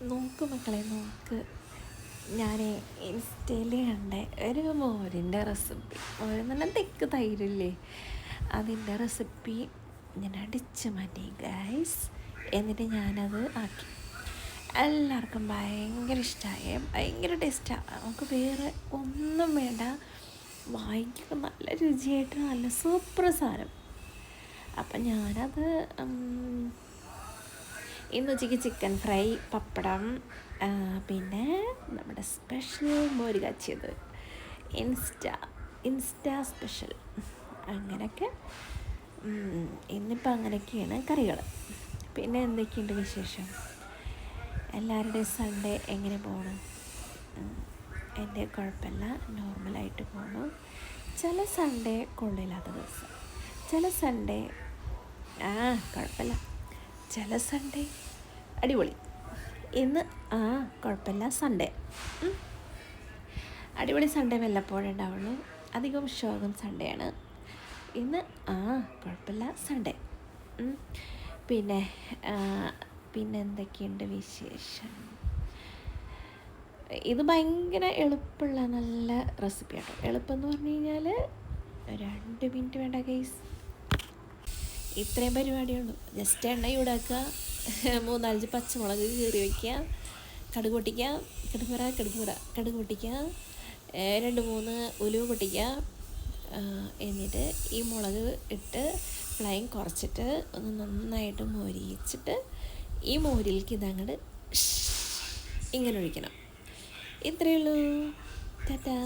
നോക്ക് മക്കളെ നോക്ക്, ഞാൻ ഇൻസ്റ്റയിൽ കണ്ട ഒരു മോരിൻ്റെ റെസിപ്പി. മോരെന്ന് പറഞ്ഞാൽ തെക്ക് തൈരില്ലേ, അതിൻ്റെ റെസിപ്പി ഞാൻ അടിച്ച് മാറ്റി ഗൈസ്. എന്നിട്ട് ഞാനത് ആക്കി. എല്ലാവർക്കും ഭയങ്കര ഇഷ്ടമായി, ഭയങ്കര ടേസ്റ്റാണ്. നമുക്ക് വേറെ ഒന്നും വേണ്ട, വാങ്ങിക്കുക നല്ല രുചിയായിട്ട് നല്ല സൂപ്പർ സാധനം. അപ്പം ഞാനത് ഇന്ന് ഉച്ചയ്ക്ക് ചിക്കൻ ഫ്രൈ, പപ്പടം, പിന്നെ നമ്മുടെ സ്പെഷ്യൽ മോര് കാച്ചിയത്, ഇൻസ്റ്റാ സ്പെഷ്യൽ, അങ്ങനെയൊക്കെ. ഇന്നിപ്പോൾ അങ്ങനെയൊക്കെയാണ് കറികൾ. പിന്നെ എന്തൊക്കെയുണ്ട് വിശേഷം? എല്ലാവരുടെയും സൺഡേ എങ്ങനെ പോകണം? എൻ്റെ കുഴപ്പമില്ല, നോർമലായിട്ട് പോകണം. ചില സൺഡേ കൊള്ളില്ലാത്ത ദിവസം, ചില സൺഡേ കുഴപ്പമില്ല, ചില സൺഡേ അടിപൊളി. ഇന്ന് കുഴപ്പമില്ല, സൺഡേ അടിപൊളി. സൺഡേ വല്ലപ്പോഴേ ഉണ്ടാവുള്ളൂ, അധികം ശോകം സൺഡേ ആണ്. ഇന്ന് കുഴപ്പമില്ല, സൺഡേ. പിന്നെ എന്തൊക്കെയുണ്ട് വിശേഷം? ഇത് ഭയങ്കര എളുപ്പമുള്ള നല്ല റെസിപ്പി ആട്ടോ. എളുപ്പം എന്ന് പറഞ്ഞു കഴിഞ്ഞാൽ 2 മിനിറ്റ് വേണ്ട ഗൈസ്, ഇത്രയും പരിപാടിയുള്ളൂ. ജസ്റ്റ് എണ്ണ ചൂടാക്കുക, 3-4 പച്ചമുളക് കീറി വയ്ക്കുക, കടുക് പൊട്ടിക്കുക, കടുക് പൊട്ടിക്കുക, 2-3 ഉലുവ പൊട്ടിക്കുക. എന്നിട്ട് ഈ മുളക് ഇട്ട് ഫ്ലെയിം കുറച്ചിട്ട് ഒന്ന് നന്നായിട്ട് മൊരിയിച്ചിട്ട് ഈ മോരിലേക്ക് ഇതങ്ങോട്ട് ഇങ്ങനെ ഒഴിക്കണം. ഇത്രയേ ഉള്ളൂ. ടാറ്റാ.